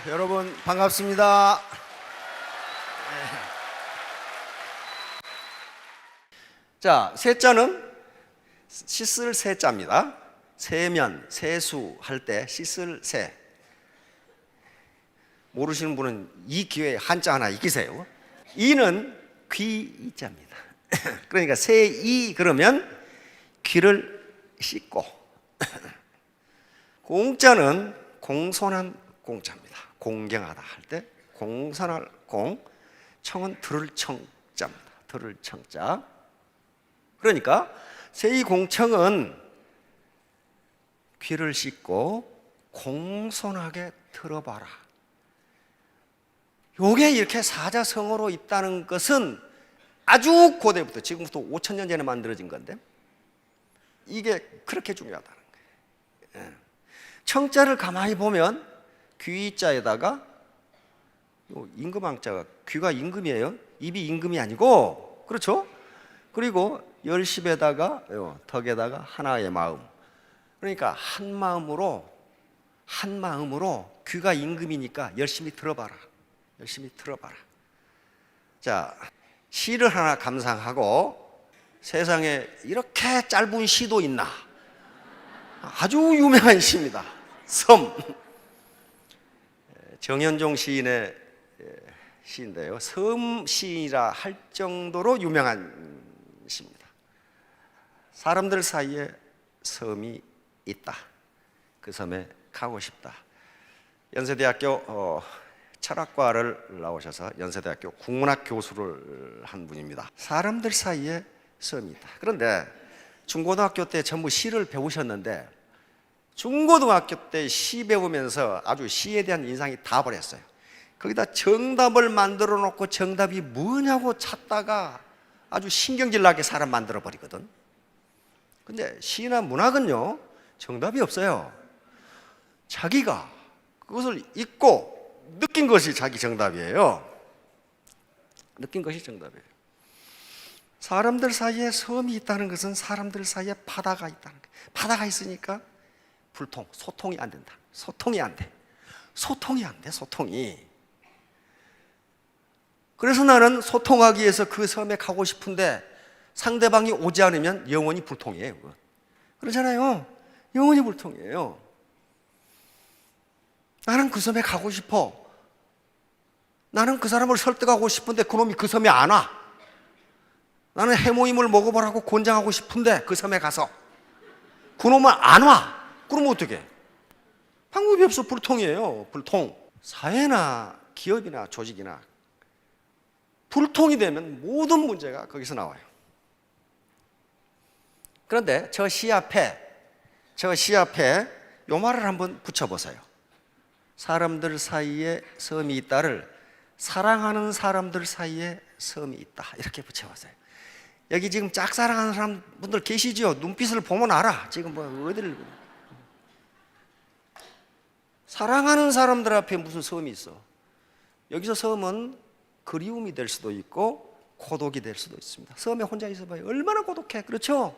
네, 여러분 반갑습니다. 자, 세자는 씻을 세자입니다. 세면, 세수 할 때 씻을 세. 모르시는 분은 이 기회에 한자 하나 익히세요. 이는 귀이자입니다. 그러니까 세이 그러면 귀를 씻고, 공자는 공손한 공자입니다. 공경하다 할 때 공손할 공, 청은 들을 청자입니다. 들을 청자. 그러니까 세이공청은 귀를 씻고 공손하게 들어봐라. 요게 이렇게 사자성어로 있다는 것은 아주 고대부터, 지금부터 5,000년 전에 만들어진 건데 이게 그렇게 중요하다는 거예요. 청자를 가만히 보면 귀자에다가 임금왕자가, 귀가 임금이에요. 입이 임금이 아니고, 그렇죠? 그리고 열십에다가 덕에다가 하나의 마음. 그러니까 한 마음으로 귀가 임금이니까 열심히 들어봐라. 열심히 들어봐라. 자, 시를 하나 감상하고, 세상에 이렇게 짧은 시도 있나? 아주 유명한 시입니다. 섬. 정현종 시인의 시인데요, 섬시라 할 정도로 유명한 시입니다. 사람들 사이에 섬이 있다. 그 섬에 가고 싶다. 연세대학교 철학과를 나오셔서 연세대학교 국문학 교수를 한 분입니다. 사람들 사이에 섬이 있다. 그런데 중고등학교 때 전부 시를 배우셨는데 중고등학교 때 시 배우면서 아주 시에 대한 인상이 다 버렸어요. 거기다 정답을 만들어 놓고 정답이 뭐냐고 찾다가 아주 신경질 나게 사람 만들어 버리거든. 근데 시나 문학은요, 정답이 없어요. 자기가 그것을 읽고 느낀 것이 자기 정답이에요. 느낀 것이 정답이에요. 사람들 사이에 섬이 있다는 것은 사람들 사이에 바다가 있다는 거예요. 바다가 있으니까 불통, 소통이 안 된다. 소통이 안 돼. 소통이 안 돼, 소통이. 그래서 나는 소통하기 위해서 그 섬에 가고 싶은데 상대방이 오지 않으면 영원히 불통이에요. 그렇잖아요. 영원히 불통이에요. 나는 그 섬에 가고 싶어. 나는 그 사람을 설득하고 싶은데 그놈이 그 섬에 안 와. 나는 해모임을 먹어보라고 권장하고 싶은데 그 섬에 가서 그놈은 안 와. 그러면 어떻게? 방법이 없어. 불통이에요. 불통. 사회나 기업이나 조직이나 불통이 되면 모든 문제가 거기서 나와요. 그런데 저 시 앞에 요 말을 한번 붙여보세요. 사람들 사이에 섬이 있다를 사랑하는 사람들 사이에 섬이 있다, 이렇게 붙여보세요. 여기 지금 짝사랑하는 사람분들 계시죠? 눈빛을 보면 알아. 지금 뭐 어디를. 사랑하는 사람들 앞에 무슨 섬이 있어? 여기서 섬은 그리움이 될 수도 있고 고독이 될 수도 있습니다. 섬에 혼자 있어봐요. 얼마나 고독해. 그렇죠?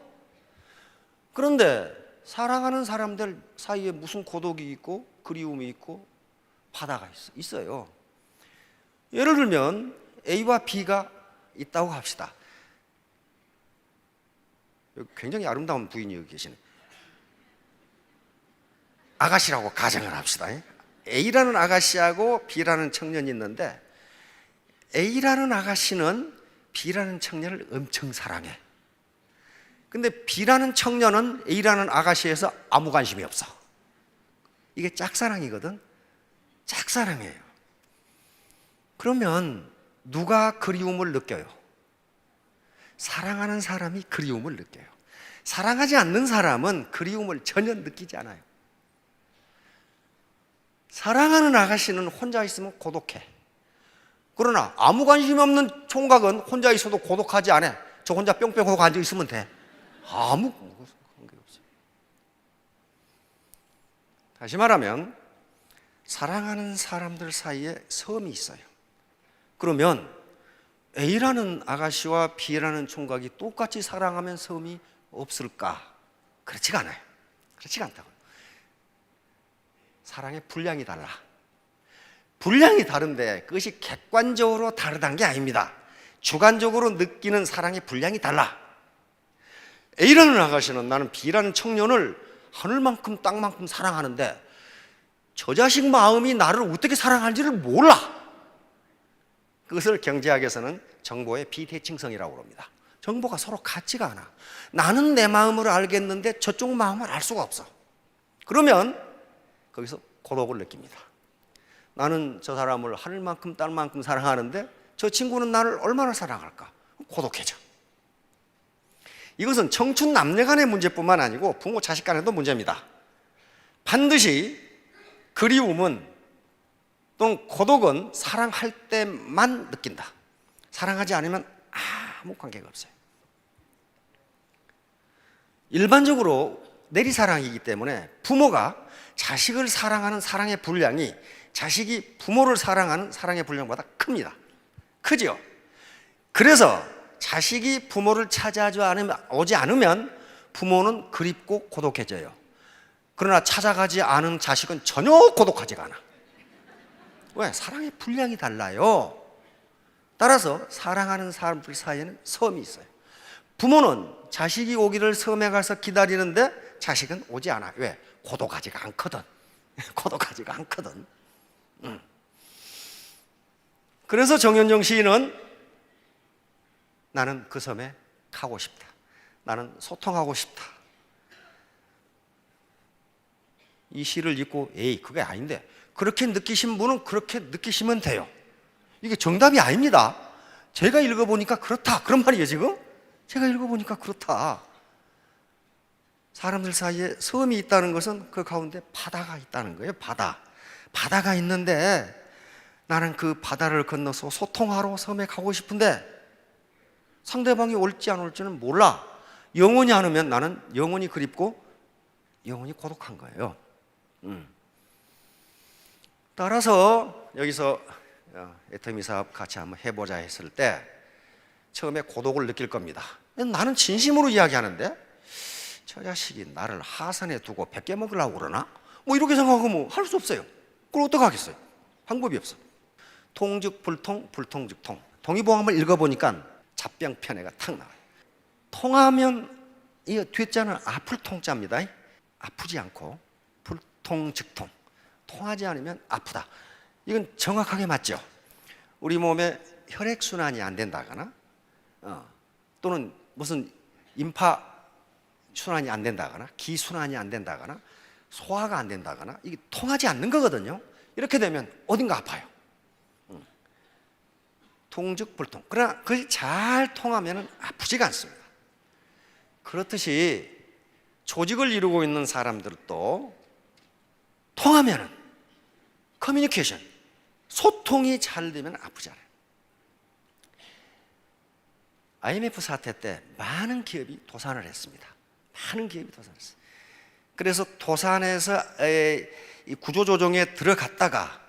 그런데 사랑하는 사람들 사이에 무슨 고독이 있고 그리움이 있고 바다가 있어요. 예를 들면 A와 B가 있다고 합시다. 굉장히 아름다운 부인이 여기 계시네. 아가씨라고 가정을 합시다. A라는 아가씨하고 B라는 청년이 있는데 A라는 아가씨는 B라는 청년을 엄청 사랑해. 근데 B라는 청년은 A라는 아가씨에서 아무 관심이 없어. 이게 짝사랑이거든. 짝사랑이에요. 그러면 누가 그리움을 느껴요? 사랑하는 사람이 그리움을 느껴요. 사랑하지 않는 사람은 그리움을 전혀 느끼지 않아요. 사랑하는 아가씨는 혼자 있으면 고독해. 그러나 아무 관심 없는 총각은 혼자 있어도 고독하지 않아. 저 혼자 뿅뿅하고 앉아 있으면 돼. 아무 관계 없어요. 다시 말하면 사랑하는 사람들 사이에 섬이 있어요. 그러면 A라는 아가씨와 B라는 총각이 똑같이 사랑하면 섬이 없을까? 그렇지가 않아요. 그렇지가 않다고요. 사랑의 분량이 달라. 분량이 다른데 그것이 객관적으로 다르다는 게 아닙니다. 주관적으로 느끼는 사랑의 분량이 달라. A라는 아가씨는 나는 B라는 청년을 하늘만큼 땅만큼 사랑하는데 저 자식 마음이 나를 어떻게 사랑하는지를 몰라. 그것을 경제학에서는 정보의 비대칭성이라고 합니다. 정보가 서로 같지가 않아. 나는 내 마음을 알겠는데 저쪽 마음을 알 수가 없어. 그러면 거기서 고독을 느낍니다. 나는 저 사람을 하늘만큼 땅만큼 사랑하는데 저 친구는 나를 얼마나 사랑할까? 고독해져. 이것은 청춘 남녀 간의 문제뿐만 아니고 부모 자식 간에도 문제입니다. 반드시 그리움은 또는 고독은 사랑할 때만 느낀다. 사랑하지 않으면 아무 관계가 없어요. 일반적으로 내리사랑이기 때문에 부모가 자식을 사랑하는 사랑의 분량이 자식이 부모를 사랑하는 사랑의 분량보다 큽니다. 크죠? 그래서 자식이 부모를 오지 않으면 부모는 그립고 고독해져요. 그러나 찾아가지 않은 자식은 전혀 고독하지가 않아. 왜? 사랑의 분량이 달라요. 따라서 사랑하는 사람들 사이에는 섬이 있어요. 부모는 자식이 오기를 섬에 가서 기다리는데 자식은 오지 않아. 왜? 고독하지가 않거든. 고독하지가 않거든. 그래서 정현정 시인은 나는 그 섬에 가고 싶다. 나는 소통하고 싶다. 이 시를 읽고 에이 그게 아닌데 그렇게 느끼신 분은 그렇게 느끼시면 돼요. 이게 정답이 아닙니다. 제가 읽어보니까 그렇다 그런 말이에요. 지금 제가 읽어보니까 그렇다. 사람들 사이에 섬이 있다는 것은 그 가운데 바다가 있다는 거예요. 바다가 있는데 나는 그 바다를 건너서 소통하러 섬에 가고 싶은데 상대방이 올지 안 올지는 몰라. 영원히 안 오면 나는 영원히 그립고 영원히 고독한 거예요. 따라서 여기서 애터미 사업 같이 한번 해보자 했을 때 처음에 고독을 느낄 겁니다. 나는 진심으로 이야기하는데 저 자식이 나를 하산에 두고 뺏겨 먹으려고 그러나? 뭐 이렇게 생각하면 할 수 없어요. 그걸 어떻게 하겠어요? 방법이 없어. 통즉 불통, 불통즉 통. 동의보감을 읽어보니까 잡병편애가 탁 나와요. 통하면 이 뒷자는 아플 통자입니다. 아프지 않고 불통즉통. 통하지 않으면 아프다. 이건 정확하게 맞죠? 우리 몸에 혈액순환이 안 된다거나 또는 무슨 임파 순환이 안 된다거나 기순환이 안 된다거나 소화가 안 된다거나 이게 통하지 않는 거거든요. 이렇게 되면 어딘가 아파요. 통즉 불통. 그러나 그것이 잘 통하면 아프지가 않습니다. 그렇듯이 조직을 이루고 있는 사람들도 통하면 커뮤니케이션, 소통이 잘 되면 아프지 않아요. IMF 사태 때 많은 기업이 도산을 했습니다. 많은 기업이 도산했어요. 그래서 도산에서 이 구조조정에 들어갔다가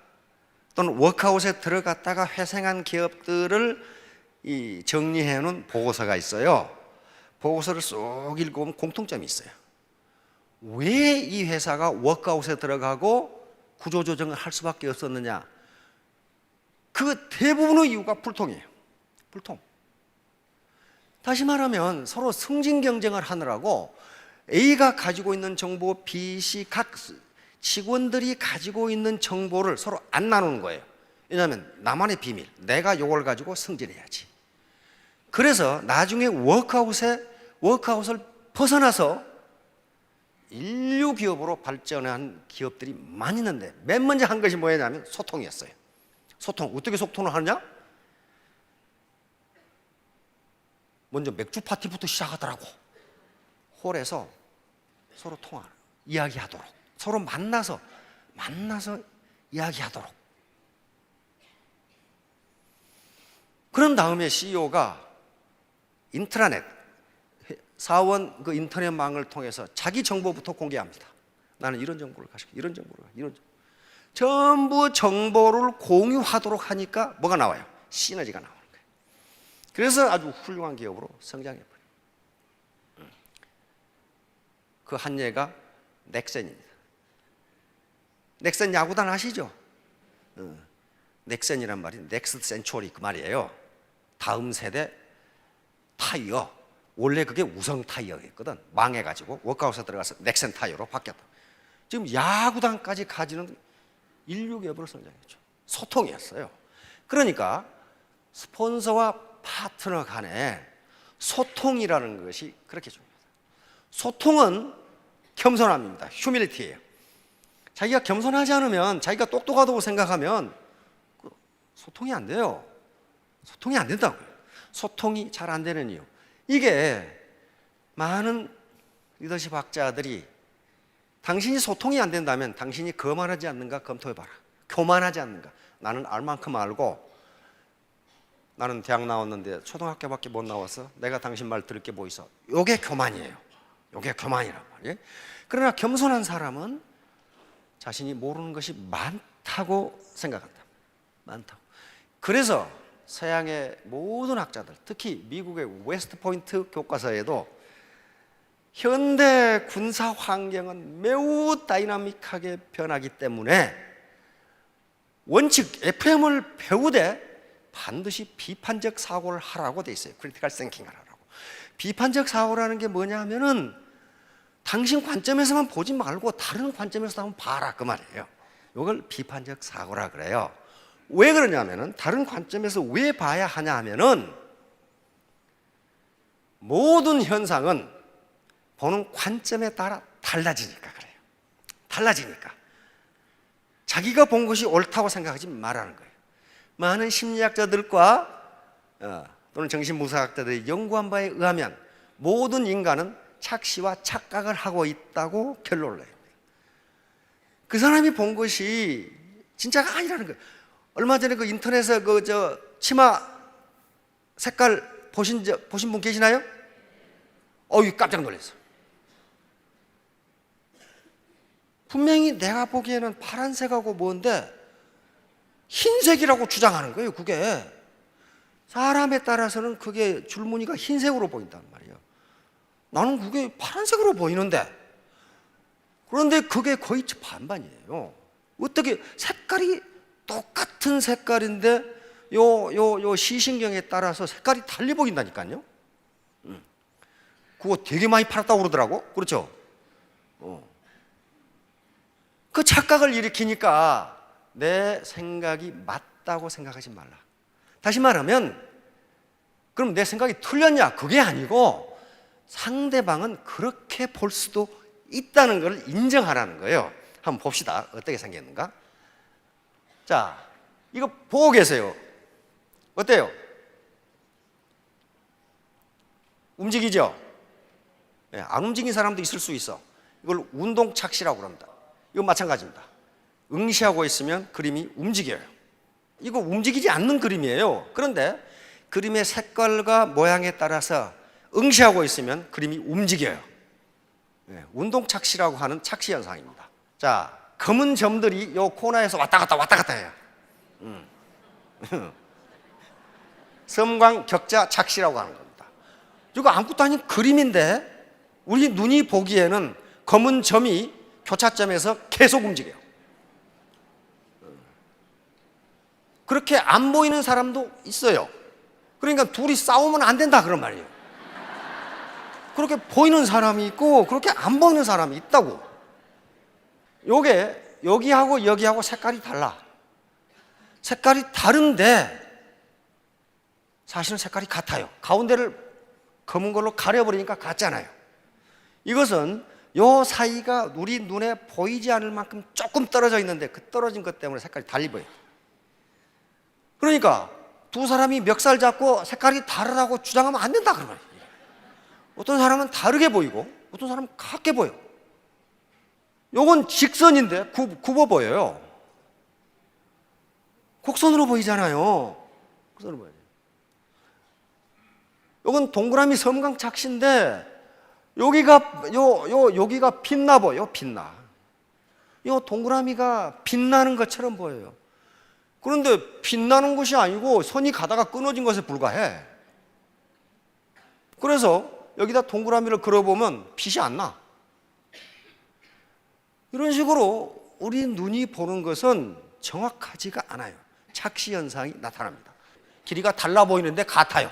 또는 워크아웃에 들어갔다가 회생한 기업들을 정리해놓은 보고서가 있어요. 보고서를 쏙 읽어보면 공통점이 있어요. 왜 이 회사가 워크아웃에 들어가고 구조조정을 할 수밖에 없었느냐? 그 대부분의 이유가 불통이에요. 불통. 다시 말하면 서로 승진 경쟁을 하느라고 A가 가지고 있는 정보, B, C 각 직원들이 가지고 있는 정보를 서로 안 나누는 거예요. 왜냐하면 나만의 비밀, 내가 이걸 가지고 승진해야지. 그래서 나중에 워크아웃을 벗어나서 인류 기업으로 발전한 기업들이 많이 있는데 맨 먼저 한 것이 뭐였냐면 소통이었어요. 소통. 어떻게 소통을 하느냐? 먼저 맥주 파티부터 시작하더라고. 홀에서 서로 이야기하도록. 서로 만나서 이야기하도록. 그런 다음에 CEO가 인트라넷, 사원 그 인터넷망을 통해서 자기 정보부터 공개합니다. 나는 이런 정보를 가지고 이런 정보를 이런 전부 정보를 공유하도록 하니까 뭐가 나와요? 시너지가 나오는 거예요. 그래서 아주 훌륭한 기업으로 성장해버려요. 그 한 예가 넥센입니다. 넥센 야구단 아시죠? 넥센이란 말이 넥스트 센츄어리 그 말이에요. 다음 세대 타이어. 원래 그게 우성 타이어였거든. 망해가지고 워크아웃에 들어가서 넥센 타이어로 바뀌었다. 지금 야구단까지 가지는 인류 기업으로 성장했죠. 소통이었어요. 그러니까 스폰서와 파트너 간에 소통이라는 것이 그렇게 중요합니다. 소통은 겸손함입니다. 휴밀리티예요. 자기가 겸손하지 않으면, 자기가 똑똑하다고 생각하면 소통이 안 돼요. 소통이 안 된다고요. 소통이 잘 안 되는 이유, 이게 많은 리더십 학자들이 당신이 소통이 안 된다면 당신이 거만하지 않는가 검토해봐라. 교만하지 않는가. 나는 알 만큼 알고, 나는 대학 나왔는데 초등학교밖에 못 나와서 내가 당신 말 들을 게 뭐 있어. 요게 교만이에요. 요게 교만이란 말이에요. 그러나 겸손한 사람은 자신이 모르는 것이 많다고 생각한다. 많다고. 그래서 서양의 모든 학자들, 특히 미국의 웨스트 포인트 교과서에도 현대 군사 환경은 매우 다이나믹하게 변하기 때문에 원칙 FM을 배우되 반드시 비판적 사고를 하라고 돼 있어요. 크리티컬 싱킹을 하라고. 비판적 사고라는 게 뭐냐면은 당신 관점에서만 보지 말고 다른 관점에서 한번 봐라 그 말이에요. 이걸 비판적 사고라 그래요. 왜 그러냐면은, 다른 관점에서 왜 봐야 하냐 하면은 모든 현상은 보는 관점에 따라 달라지니까 그래요. 달라지니까. 자기가 본 것이 옳다고 생각하지 말라는 거예요. 많은 심리학자들과 또는 정신분석학자들이 연구한 바에 의하면 모든 인간은 착시와 착각을 하고 있다고 결론을 내요. 그 사람이 본 것이 진짜가 아니라는 거예요. 얼마 전에 그 인터넷에 치마 색깔 보신 분 계시나요? 깜짝 놀랐어요. 분명히 내가 보기에는 파란색하고 뭔데 흰색이라고 주장하는 거예요. 그게 사람에 따라서는 그게 줄무늬가 흰색으로 보인단 말이에요. 나는 그게 파란색으로 보이는데, 그런데 그게 거의 반반이에요. 어떻게 색깔이 똑같은 색깔인데 요 시신경에 따라서 색깔이 달리 보인다니까요. 그거 되게 많이 팔았다고 그러더라고. 그렇죠? 그 착각을 일으키니까 내 생각이 맞다고 생각하지 말라. 다시 말하면, 그럼 내 생각이 틀렸냐? 그게 아니고 상대방은 그렇게 볼 수도 있다는 걸 인정하라는 거예요. 한번 봅시다. 어떻게 생겼는가? 자, 이거 보고 계세요. 어때요? 움직이죠? 네, 안 움직인 사람도 있을 수 있어. 이걸 운동착시라고 합니다. 이건 마찬가지입니다. 응시하고 있으면 그림이 움직여요. 이거 움직이지 않는 그림이에요. 그런데 그림의 색깔과 모양에 따라서 응시하고 있으면 그림이 움직여요. 네, 운동착시라고 하는 착시 현상입니다. 자, 검은 점들이 요 코너에서 왔다 갔다 해요. 섬광 격자 착시라고 하는 겁니다. 이거 아무것도 아닌 그림인데 우리 눈이 보기에는 검은 점이 교차점에서 계속 움직여요. 그렇게 안 보이는 사람도 있어요. 그러니까 둘이 싸우면 안 된다 그런 말이에요. 그렇게 보이는 사람이 있고 그렇게 안 보이는 사람이 있다고. 요게 여기하고 여기하고 색깔이 달라. 색깔이 다른데 사실은 색깔이 같아요. 가운데를 검은 걸로 가려버리니까 같잖아요. 이것은 요 사이가 우리 눈에 보이지 않을 만큼 조금 떨어져 있는데 그 떨어진 것 때문에 색깔이 달리 보여요. 그러니까 두 사람이 멱살 잡고 색깔이 다르다고 주장하면 안 된다 그러면. 어떤 사람은 다르게 보이고 어떤 사람은 같게 보여. 요건 직선인데 굽어 보여요. 곡선으로 보이잖아요. 곡선으로 보여요. 요건 동그라미 섬광착시인데 여기가 빛나 보여. 빛나. 요 동그라미가 빛나는 것처럼 보여요. 그런데 빛나는 것이 아니고 선이 가다가 끊어진 것에 불과해. 그래서 여기다 동그라미를 그려보면 빛이 안 나. 이런 식으로 우리 눈이 보는 것은 정확하지가 않아요. 착시 현상이 나타납니다. 길이가 달라 보이는데 같아요.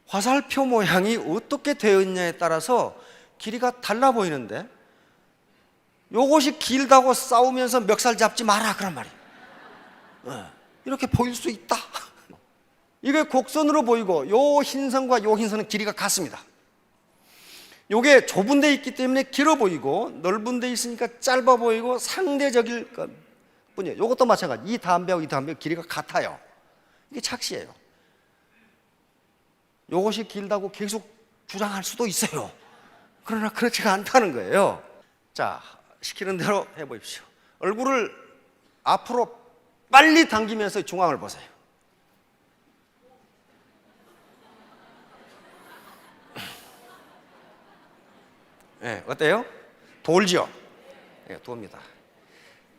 화살표 모양이 어떻게 되어 있냐에 따라서 길이가 달라 보이는데 요것이 길다고 싸우면서 멱살 잡지 마라 그런 말이에요. 이렇게 보일 수 있다. 이게 곡선으로 보이고 요 흰선과 요 흰선은 길이가 같습니다. 요게 좁은 데 있기 때문에 길어 보이고 넓은 데 있으니까 짧아 보이고 상대적일 뿐이에요. 요것도 마찬가지. 이 담배하고 이 담배 길이가 같아요. 이게 착시예요. 요것이 길다고 계속 주장할 수도 있어요. 그러나 그렇지가 않다는 거예요. 자, 시키는 대로 해보십시오. 얼굴을 앞으로 빨리 당기면서 중앙을 보세요. 네, 어때요? 돌죠? 네, 돕니다.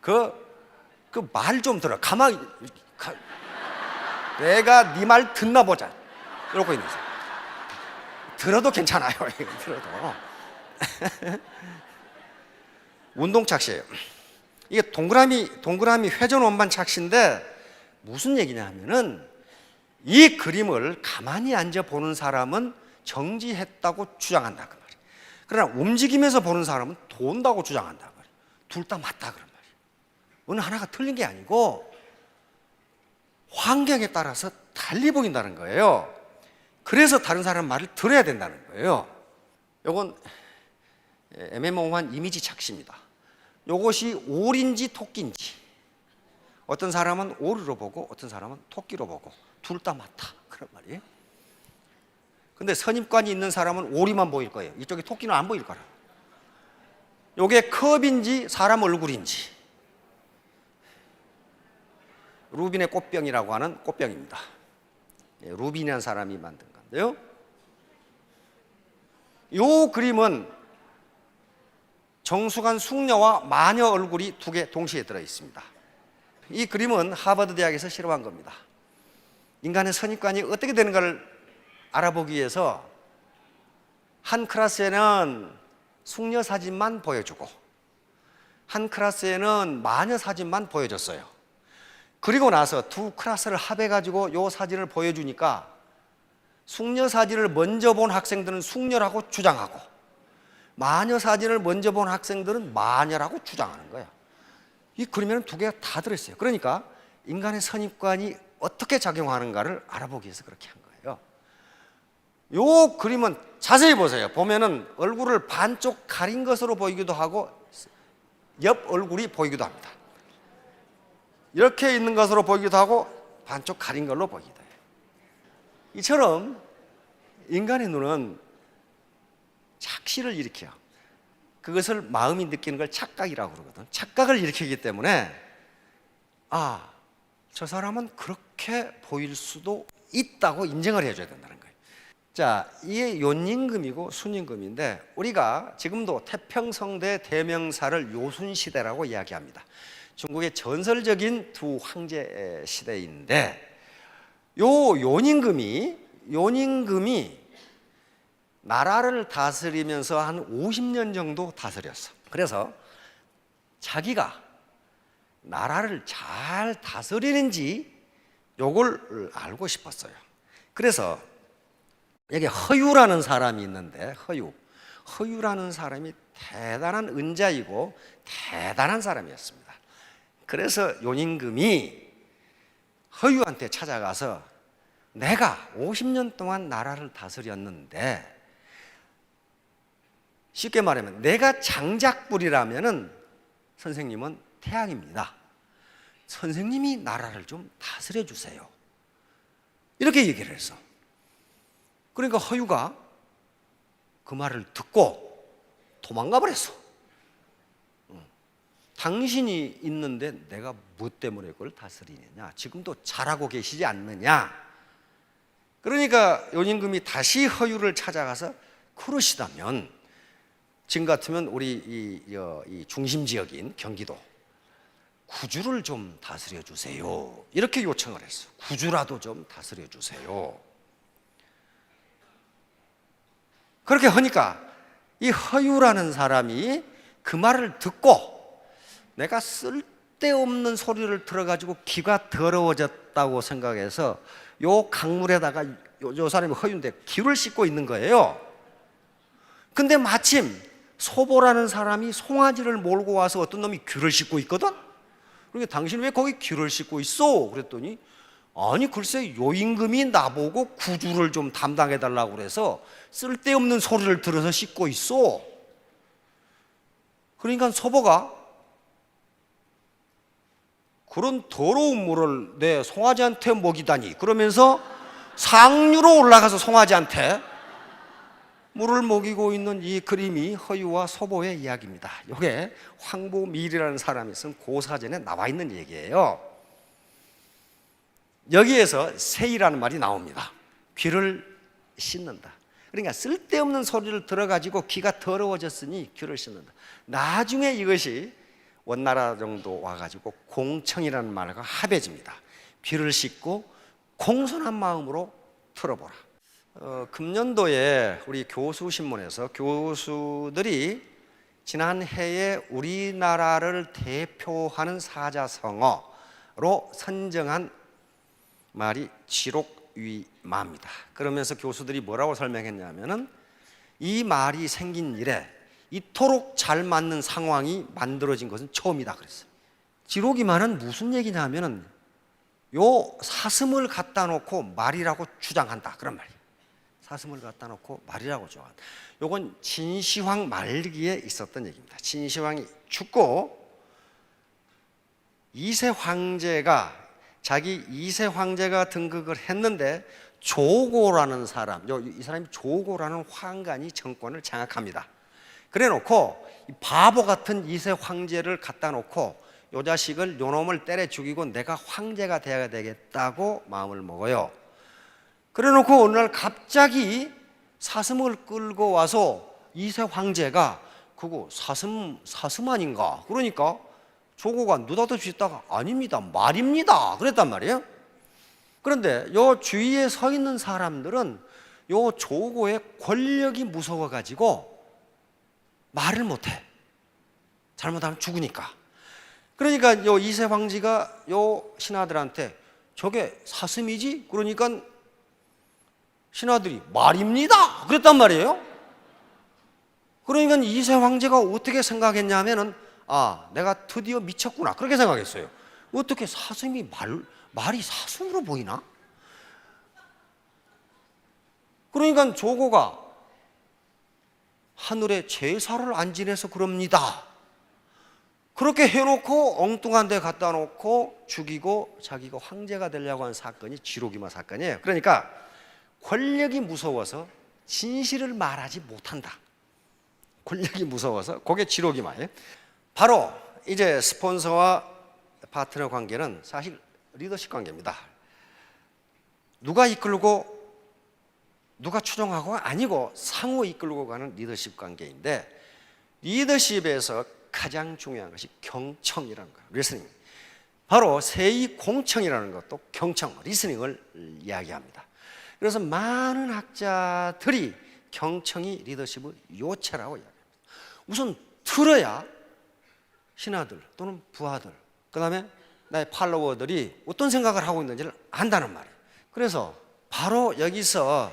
그 말 좀 들어. 가만히, 내가 네 말 듣나 보자. 이러고 있는 거죠. 들어도 괜찮아요. 들어도. 운동 착시예요. 이게 동그라미 회전 원반 착시인데 무슨 얘기냐 하면은 이 그림을 가만히 앉아 보는 사람은 정지했다고 주장한다 그 말이에요. 그러나 움직이면서 보는 사람은 돈다고 주장한다 그 말이에요. 둘 다 맞다 그런 말이에요. 어느 하나가 틀린 게 아니고 환경에 따라서 달리 보인다는 거예요. 그래서 다른 사람 말을 들어야 된다는 거예요. 이건 애매모호한 이미지 착시입니다. 이것이 오리인지 토끼인지, 어떤 사람은 오리로 보고 어떤 사람은 토끼로 보고 둘 다 맞다 그런 말이에요. 근데 선입관이 있는 사람은 오리만 보일 거예요. 이쪽에 토끼는 안 보일 거라. 이게 컵인지 사람 얼굴인지, 루빈의 꽃병이라고 하는 꽃병입니다. 루빈이라는 사람이 만든 건데요. 이 그림은 정수간 숙녀와 마녀 얼굴이 두 개 동시에 들어 있습니다. 이 그림은 하버드 대학에서 실험한 겁니다. 인간의 선입관이 어떻게 되는가를 알아보기 위해서 한 클래스에는 숙녀 사진만 보여주고 한 클래스에는 마녀 사진만 보여줬어요. 그리고 나서 두 클래스를 합해가지고 이 사진을 보여주니까 숙녀 사진을 먼저 본 학생들은 숙녀라고 주장하고 마녀 사진을 먼저 본 학생들은 마녀라고 주장하는 거예요. 이 그림에는 두 개가 다 들어있어요. 그러니까 인간의 선입관이 어떻게 작용하는가를 알아보기 위해서 그렇게 한 거예요. 이 그림은 자세히 보세요. 보면은 얼굴을 반쪽 가린 것으로 보이기도 하고 옆 얼굴이 보이기도 합니다. 이렇게 있는 것으로 보이기도 하고 반쪽 가린 걸로 보이기도 해요. 이처럼 인간의 눈은 착시를 일으켜요. 그것을 마음이 느끼는 걸 착각이라고 그러거든. 착각을 일으키기 때문에 저 사람은 그렇게 보일 수도 있다고 인정을 해줘야 된다는 거예요. 자, 이게 요임금이고 순임금인데 우리가 지금도 태평성대 대명사를 요순시대라고 이야기합니다. 중국의 전설적인 두 황제 시대인데 요임금이 나라를 다스리면서 한 50년 정도 다스렸어. 그래서 자기가 나라를 잘 다스리는지 요걸 알고 싶었어요. 그래서 여기 허유라는 사람이 있는데 허유라는 사람이 대단한 은자이고 대단한 사람이었습니다. 그래서 요임금이 허유한테 찾아가서 내가 50년 동안 나라를 다스렸는데 쉽게 말하면 내가 장작불이라면은 선생님은 태양입니다. 선생님이 나라를 좀 다스려 주세요. 이렇게 얘기를 했어. 그러니까 허유가 그 말을 듣고 도망가 버렸어. 당신이 있는데 내가 무엇 때문에 그걸 다스리느냐? 지금도 잘하고 계시지 않느냐? 그러니까 요임금이 다시 허유를 찾아가서 그러시다면 지금 같으면 우리 이 중심 지역인 경기도 구주를 좀 다스려 주세요. 이렇게 요청을 했어. 구주라도 좀 다스려 주세요. 그렇게 하니까 이 허유라는 사람이 그 말을 듣고 내가 쓸데없는 소리를 들어가지고 귀가 더러워졌다고 생각해서 요 강물에다가 요 사람이 허윤데 귀를 씻고 있는 거예요. 근데 마침 소보라는 사람이 송아지를 몰고 와서 어떤 놈이 귀를 씻고 있거든. 그러니까 당신 왜 거기 귀를 씻고 있어? 그랬더니 아니 글쎄 요 임금이 나보고 구주를 좀 담당해 달라고 그래서 쓸데없는 소리를 들어서 씻고 있어. 그러니까 소보가 그런 더러운 물을 내 송아지한테 먹이다니 그러면서 상류로 올라가서 송아지한테 물을 먹이고 있는 이 그림이 허유와 소보의 이야기입니다. 이게 황보밀이라는 사람이 쓴 고사전에 나와 있는 얘기예요. 여기에서 세이라는 말이 나옵니다. 귀를 씻는다. 그러니까 쓸데없는 소리를 들어가지고 귀가 더러워졌으니 귀를 씻는다. 나중에 이것이 원나라 정도 와가지고 공청이라는 말과 합해집니다. 귀를 씻고 공손한 마음으로 들어보라. 금년도에 우리 교수신문에서 교수들이 지난 해에 우리나라를 대표하는 사자성어로 선정한 말이 지록위마입니다. 그러면서 교수들이 뭐라고 설명했냐면은 이 말이 생긴 이래 이토록 잘 맞는 상황이 만들어진 것은 처음이다 그랬어요. 지록위마는 무슨 얘기냐면은 요 사슴을 갖다 놓고 말이라고 주장한다 그런 말이에요. 사슴을 갖다 놓고 말이라고 주장한다. 요건 진시황 말기에 있었던 얘기입니다. 진시황이 죽고 이세 황제가 자기 이세 황제가 등극을 했는데 조고라는 사람, 이 사람이 조고라는 황관이 정권을 장악합니다. 그래 놓고 바보 같은 이세 황제를 갖다 놓고 요 자식을 요 놈을 때려 죽이고 내가 황제가 되어야 되겠다고 마음을 먹어요. 그래 놓고 어느 날 갑자기 사슴을 끌고 와서 이세 황제가 그거 사슴 아닌가? 그러니까 조고가 느닷없이 있다가 아닙니다 말입니다 그랬단 말이에요. 그런데 요 주위에 서 있는 사람들은 요 조고의 권력이 무서워 가지고 말을 못해. 잘못하면 죽으니까. 그러니까 요 이세 황제가 요 신하들한테 저게 사슴이지? 그러니까 신하들이 말입니다 그랬단 말이에요. 그러니까 이세 황제가 어떻게 생각했냐면은 아, 내가 드디어 미쳤구나 그렇게 생각했어요. 어떻게 사슴이 말이 사슴으로 보이나? 그러니까 조고가 하늘에 제사를 안 지내서 그럽니다. 그렇게 해놓고 엉뚱한 데 갖다 놓고 죽이고 자기가 황제가 되려고 한 사건이 지록이마 사건이에요. 그러니까 권력이 무서워서 진실을 말하지 못한다. 권력이 무서워서 그게 지록이마예요. 바로 이제 스폰서와 파트너 관계는 사실 리더십 관계입니다. 누가 이끌고 누가 추종하고가 아니고 상호 이끌고 가는 리더십 관계인데 리더십에서 가장 중요한 것이 경청이라는 거예요. 리스닝. 바로 세이 공청이라는 것도 경청, 리스닝을 이야기합니다. 그래서 많은 학자들이 경청이 리더십의 요체라고 이야기합니다. 우선 들어야 신하들 또는 부하들 그 다음에 나의 팔로워들이 어떤 생각을 하고 있는지를 안다는 말이에요. 그래서 바로 여기서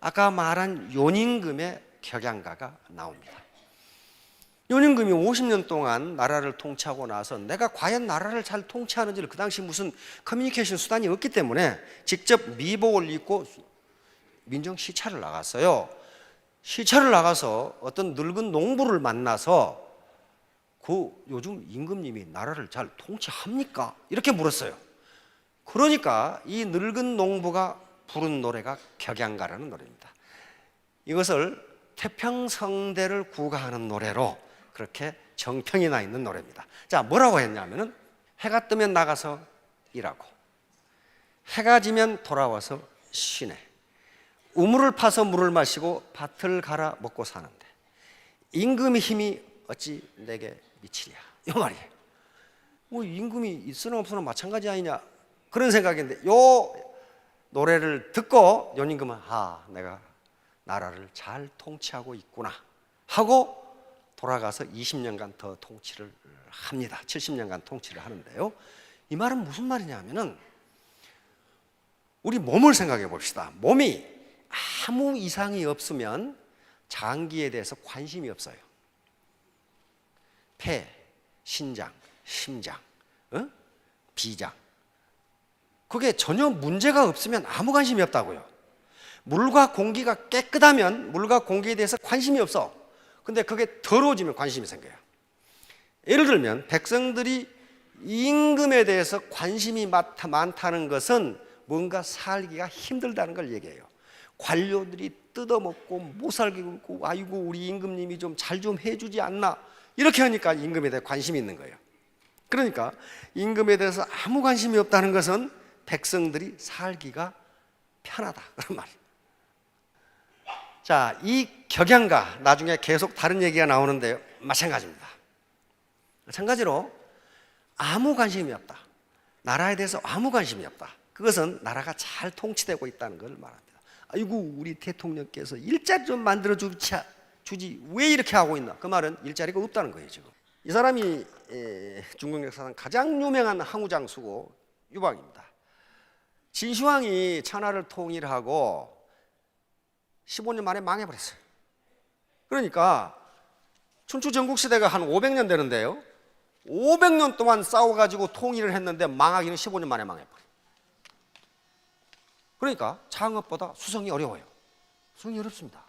아까 말한 요임금의 격양가가 나옵니다. 요임금이 50년 동안 나라를 통치하고 나서 내가 과연 나라를 잘 통치하는지를 그 당시 무슨 커뮤니케이션 수단이 없기 때문에 직접 미복을 입고 민정 시찰을 나갔어요. 시찰을 나가서 어떤 늙은 농부를 만나서 요즘 임금님이 나라를 잘 통치합니까? 이렇게 물었어요. 그러니까 이 늙은 농부가 부른 노래가 격양가라는 노래입니다. 이것을 태평성대를 구가하는 노래로 그렇게 정평이 나 있는 노래입니다. 자, 뭐라고 했냐면은 해가 뜨면 나가서 일하고 해가 지면 돌아와서 쉬네. 우물을 파서 물을 마시고 밭을 갈아 먹고 사는데 임금의 힘이 어찌 내게 미치랴. 이 말이에요. 뭐 임금이 있으나 없으나 마찬가지 아니냐 그런 생각인데 요 노래를 듣고 요임금은 내가 나라를 잘 통치하고 있구나 하고 돌아가서 20년간 더 통치를 합니다. 70년간 통치를 하는데요. 이 말은 무슨 말이냐면은 우리 몸을 생각해 봅시다. 몸이 아무 이상이 없으면 장기에 대해서 관심이 없어요. 폐, 신장, 심장, 비장. 그게 전혀 문제가 없으면 아무 관심이 없다고요. 물과 공기가 깨끗하면 물과 공기에 대해서 관심이 없어. 근데 그게 더러워지면 관심이 생겨요. 예를 들면 백성들이 임금에 대해서 관심이 많다는 것은 뭔가 살기가 힘들다는 걸 얘기해요. 관료들이 뜯어먹고 못 살게 굴고 아이고 우리 임금님이 좀 잘 좀 해주지 않나 이렇게 하니까 임금에 대해 관심이 있는 거예요. 그러니까 임금에 대해서 아무 관심이 없다는 것은 백성들이 살기가 편하다 그런 말이에요. 자, 이 격양가 나중에 계속 다른 얘기가 나오는데요. 마찬가지입니다. 마찬가지로 아무 관심이 없다. 나라에 대해서 아무 관심이 없다. 그것은 나라가 잘 통치되고 있다는 걸 말합니다. 아이고 우리 대통령께서 일자리 좀 만들어 주지 왜 이렇게 하고 있나? 그 말은 일자리가 없다는 거예요 지금. 이 사람이 중국 역사상 가장 유명한 항우장수고 유방입니다. 진시황이 천하를 통일하고 15년 만에 망해버렸어요. 그러니까 춘추 전국시대가 한 500년 되는데요, 500년 동안 싸워가지고 통일을 했는데 망하기는 15년 만에 망해버려요. 그러니까 창업보다 수성이 어려워요. 수성이 어렵습니다.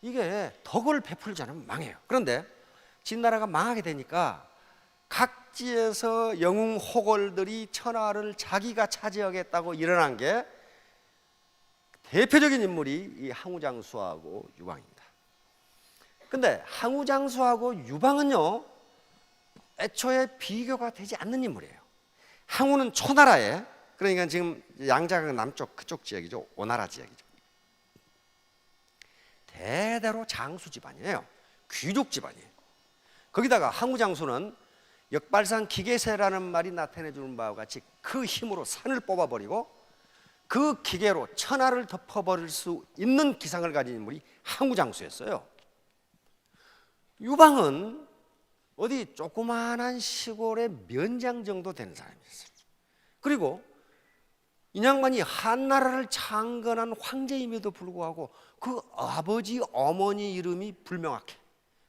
이게 덕을 베풀지 않으면 망해요. 그런데 진나라가 망하게 되니까 각지에서 영웅 호걸들이 천하를 자기가 차지하겠다고 일어난 게 대표적인 인물이 이 항우장수하고 유방입니다. 근데 항우장수하고 유방은요 애초에 비교가 되지 않는 인물이에요. 항우는 초나라에, 그러니까 지금 양자강 남쪽 그쪽 지역이죠. 오나라 지역이죠. 대대로 장수 집안이에요. 귀족 집안이에요. 거기다가 항우장수는 역발상 기계세라는 말이 나타내 주는 바와 같이 그 힘으로 산을 뽑아버리고 그 기계로 천하를 덮어버릴 수 있는 기상을 가진 인물이 항우장수였어요. 유방은 어디 조그마한 시골의 면장 정도 되는 사람이었어요. 그리고 이 양반이 한나라를 창건한 황제임에도 불구하고 그 아버지 어머니 이름이 불명확해.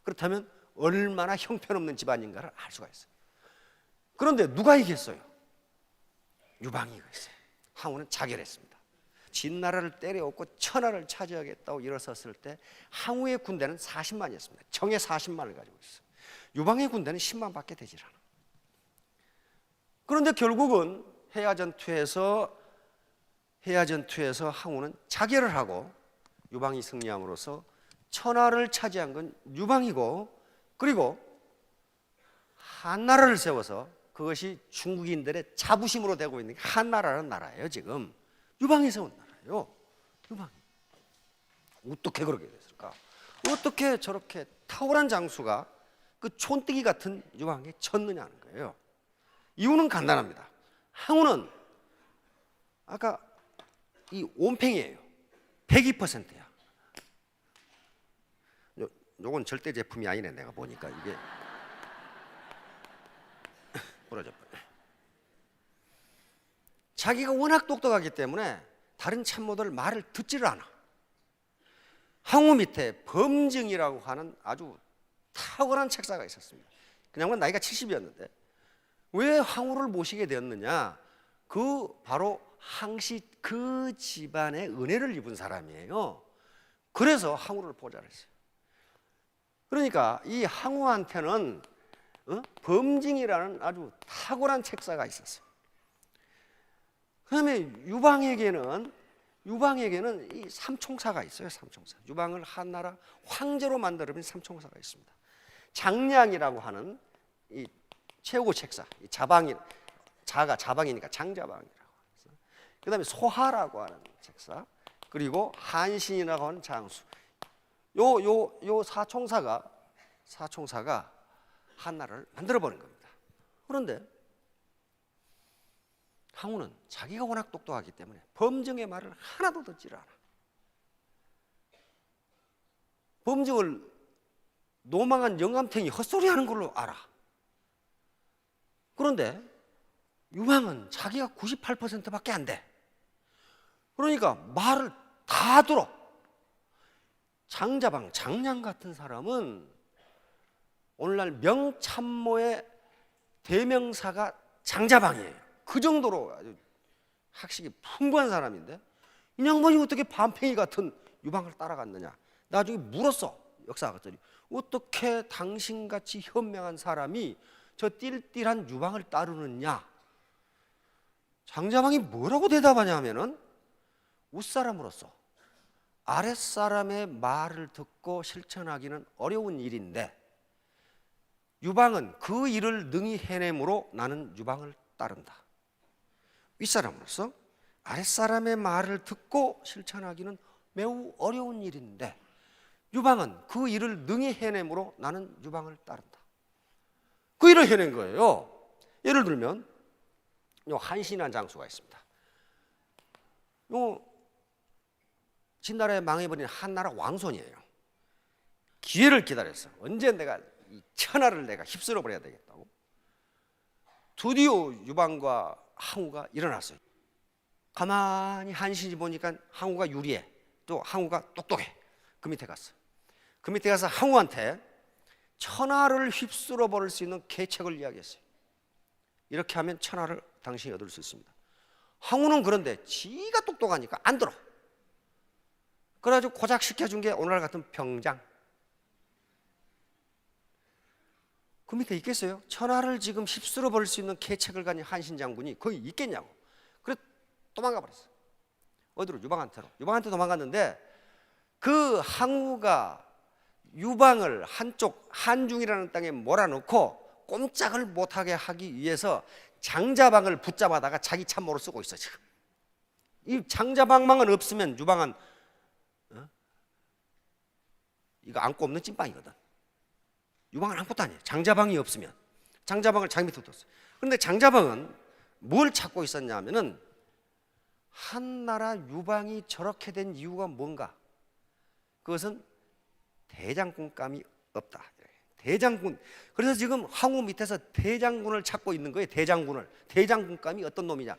그렇다면 얼마나 형편없는 집안인가를 알 수가 있어요. 그런데 누가 이겼어요? 유방이 이겼어요. 항우는 자결했습니다. 진나라를 때려엎고 천하를 차지하겠다고 일어섰을 때 항우의 군대는 40만이었습니다. 정예 40만을 가지고 있어요. 유방의 군대는 10만밖에 되질 않아. 그런데 결국은 해야전투에서 항우는 자결을 하고 유방이 승리함으로써 천하를 차지한 건 유방이고, 그리고 한나라를 세워서 그것이 중국인들의 자부심으로 되고 있는 게 한나라라는 나라예요. 지금 유방이 세운 나라예요. 유방이 어떻게 그렇게 됐을까? 어떻게 저렇게 탁월한 장수가 그 촌뜨기 같은 유방에 졌느냐는 거예요. 이유는 간단합니다. 항우는 아까 이 온팽이에요. 102%야. 요건 절대 제품이 아니네. 내가 보니까 이게 부러져 버려. 자기가 워낙 똑똑하기 때문에 다른 참모들 말을 듣지를 않아. 항우 밑에 범증이라고 하는 아주 탁월한 책사가 있었습니다. 그냥은 나이가 70이었는데 왜 항우를 모시게 되었느냐? 그 바로 항시 그 집안의 은혜를 입은 사람이에요. 그래서 항우를 보좌했어요. 그러니까 이 항우한테는 범증이라는 아주 탁월한 책사가 있었어요. 그다음에 유방에게는 이 삼총사가 있어요. 삼총사. 유방을 한나라 황제로 만들어낸 삼총사가 있습니다. 장량이라고 하는 이 최고 책사, 이 자방이니까 장자방이라고. 그다음에 소하라고 하는 책사, 그리고 한신이라고 하는 장수. 요 사총사가 한나라를 만들어 버린 겁니다. 그런데 항우는 자기가 워낙 똑똑하기 때문에 범증의 말을 하나도 듣지를 않아. 범증을 노망한 영감탱이 헛소리하는 걸로 알아. 그런데 유방은 자기가 98%밖에 안 돼. 그러니까 말을 다 들어. 장자방, 장량 같은 사람은 오늘날 명참모의 대명사가 장자방이에요. 그 정도로 아주 학식이 풍부한 사람인데 이 양반이 어떻게 반팽이 같은 유방을 따라갔느냐. 나중에 물었어. 역사가 그랬더니 어떻게 당신같이 현명한 사람이 저 띨띨한 유방을 따르느냐. 장자방이 뭐라고 대답하냐 하면은 윗사람으로서 아랫사람의 말을 듣고 실천하기는 어려운 일인데 유방은 그 일을 능히 해내므로 나는 유방을 따른다. 윗사람으로서 아랫사람의 말을 듣고 실천하기는 매우 어려운 일인데 유방은 그 일을 능히 해내므로 나는 유방을 따른다. 그 일을 해낸 거예요. 예를 들면 요 한신이라는 장수가 있습니다. 요 진나라에 망해버린 한나라 왕손이에요. 기회를 기다렸어. 언제 내가 이 천하를 내가 휩쓸어 버려야 되겠다고. 드디어 유방과 항우가 일어났어요. 가만히 한신이 보니까 항우가 유리해. 또 항우가 똑똑해. 그 밑에 갔어. 그 밑에 가서 항우한테 천하를 휩쓸어 버릴 수 있는 계책을 이야기했어요. 이렇게 하면 천하를 당신이 얻을 수 있습니다. 항우는 그런데 지가 똑똑하니까 안 들어. 그래가지고 고작 시켜준 게 오늘날 같은 병장. 그 밑에 있겠어요? 천하를 지금 휩쓸어 버릴 수 있는 계책을 가진 한신 장군이 거기 있겠냐고. 그래 도망가 버렸어. 어디로? 유방한테로. 유방한테 도망갔는데 그 항우가 유방을 한쪽 한중이라는 땅에 몰아넣고 꼼짝을 못하게 하기 위해서 장자방을 붙잡아다가 자기 참모로 쓰고 있어 지금. 이 장자방만 없으면 유방은 이거 안고 없는 찐빵이거든. 유방은 아무것도 아니에요. 장자방이 없으면. 장자방을 자기 밑에 뒀어요. 그런데 장자방은 뭘 찾고 있었냐 하면은 한나라 유방이 저렇게 된 이유가 뭔가. 그것은 대장군감이 없다. 대장군. 그래서 지금 항우 밑에서 대장군을 찾고 있는 거예요. 대장군을. 대장군감이 어떤 놈이냐.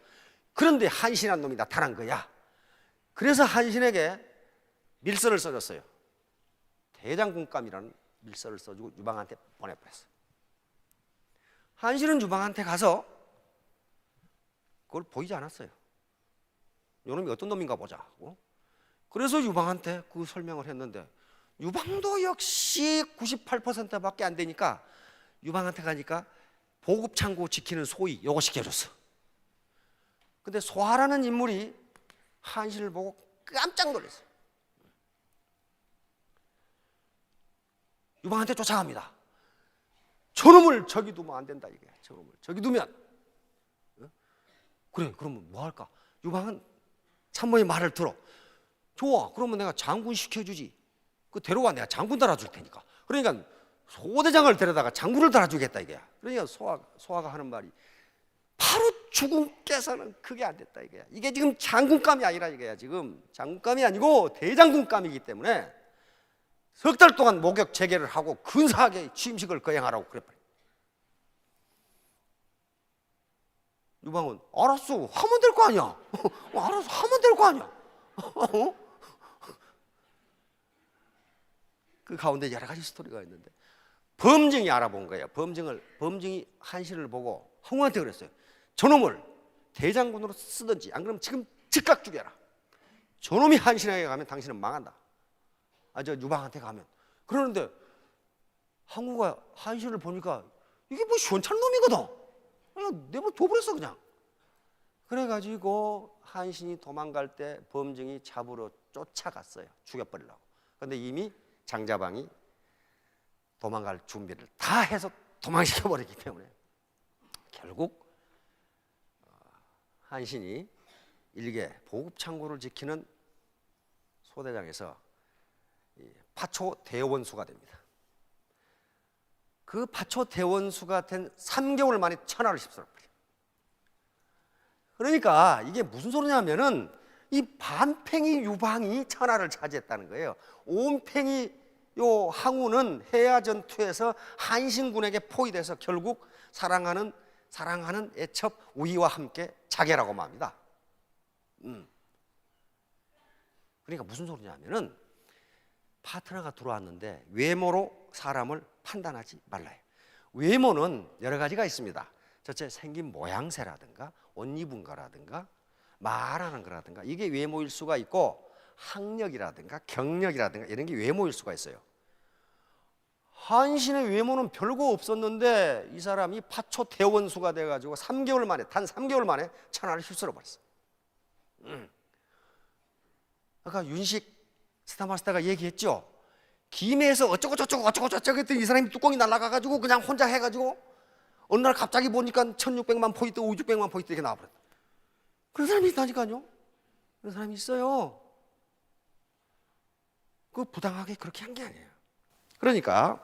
그런데 한신한 놈이 나타난 거야. 그래서 한신에게 밀서를 써줬어요. 대장군감이라는 밀서를 써주고 유방한테 보내버렸어. 한신은 유방한테 가서 그걸 보이지 않았어요. 요놈이 어떤 놈인가 보자 하고. 그래서 유방한테 그 설명을 했는데 유방도 역시 98%밖에 안 되니까 유방한테 가니까 보급창고 지키는 소위 요거 시켜줬어. 근데 소하라는 인물이 한신을 보고 깜짝 놀랐어요. 유방한테 쫓아갑니다. 저놈을 저기 두면 안 된다 이게. 저놈을 저기 두면 그래 그러면 뭐 할까? 유방은 참모의 말을 들어. 좋아 그러면 내가 장군 시켜주지. 그 데려와 내가 장군 달아줄 테니까. 그러니까 소대장을 데려다가 장군을 달아주겠다 이게야. 그러니까 소아가 하는 말이 바로 주군께서는 그게 안 됐다 이게야. 이게 지금 장군감이 아니라 이게야. 지금 장군감이 아니고 대장군감이기 때문에 석 달 동안 목욕 재개를 하고 근사하게 취임식을 거행하라고 그랬거든요. 유방은 알았어 하면 될 거 아니야. 알았어 하면 될 거 아니야. 그 가운데 여러 가지 스토리가 있는데 범증이 알아본 거예요. 범증이 한신을 보고 항우한테 그랬어요. 저놈을 대장군으로 쓰든지 안 그러면 지금 즉각 죽여라. 저놈이 한신에게 가면 당신은 망한다. 저 유방한테 가면. 그러는데 항우가 한신을 보니까 이게 뭐 시원찮은 놈이거든. 그냥 내버 둬버렸어 그냥. 그래가지고 한신이 도망갈 때 범증이 잡으러 쫓아갔어요. 죽여버리려고. 그런데 이미 장자방이 도망갈 준비를 다 해서 도망시켜버리기 때문에 결국 한신이 일개 보급창고를 지키는 소대장에서 파초 대원수가 됩니다. 그 파초 대원수가 된 3개월 만에 천하를 휩쓸어버려요. 그러니까 이게 무슨 소리냐면은 이 반팽이 유방이 천하를 차지했다는 거예요. 온팽이 요 항우는 해야 전투에서 한신군에게 포위돼서 결국 사랑하는 애첩 우희와 함께 자결하고 맙니다. 그러니까 무슨 소리냐면은 파트너가 들어왔는데 외모로 사람을 판단하지 말라요. 외모는 여러 가지가 있습니다. 첫째, 생긴 모양새라든가 옷 입은 거라든가 말하는 거라든가 이게 외모일 수가 있고, 학력이라든가 경력이라든가 이런 게 외모일 수가 있어요. 한신의 외모는 별거 없었는데 이 사람이 파초 대원수가 돼가지고 3개월 만에, 단 3개월 만에 천하를 휩쓸어 버렸어. 아까 윤식 스타마스터가 얘기했죠. 김해에서 어쩌고 저쩌고 했더니 이 사람이 뚜껑이 날아가가지고 그냥 혼자 해가지고 어느 날 갑자기 보니까 1600만 포인트, 500만 포인트 이렇게 나와버렸다. 그런 사람이 있다니까요. 그런 사람이 있어요. 그 부당하게 그렇게 한 게 아니에요. 그러니까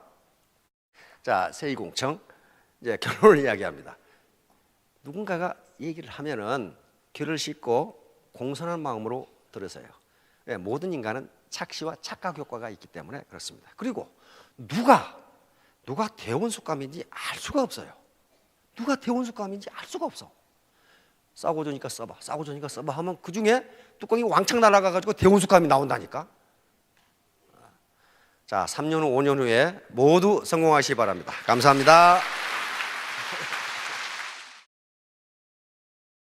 자, 세이공청 이제 결론을 이야기합니다. 누군가가 얘기를 하면은 귀를 씻고 공손한 마음으로 들으세요. 모든 인간은 착시와 착각 효과가 있기 때문에 그렇습니다. 그리고 누가 대원수감인지 알 수가 없어요. 누가 대원수감인지 알 수가 없어. 싸고 좋으니까 써봐, 싸고 좋으니까 써봐 하면 그 중에 뚜껑이 왕창 날아가가지고 대원수감이 나온다니까. 자, 3년 후, 5년 후에 모두 성공하시기 바랍니다. 감사합니다.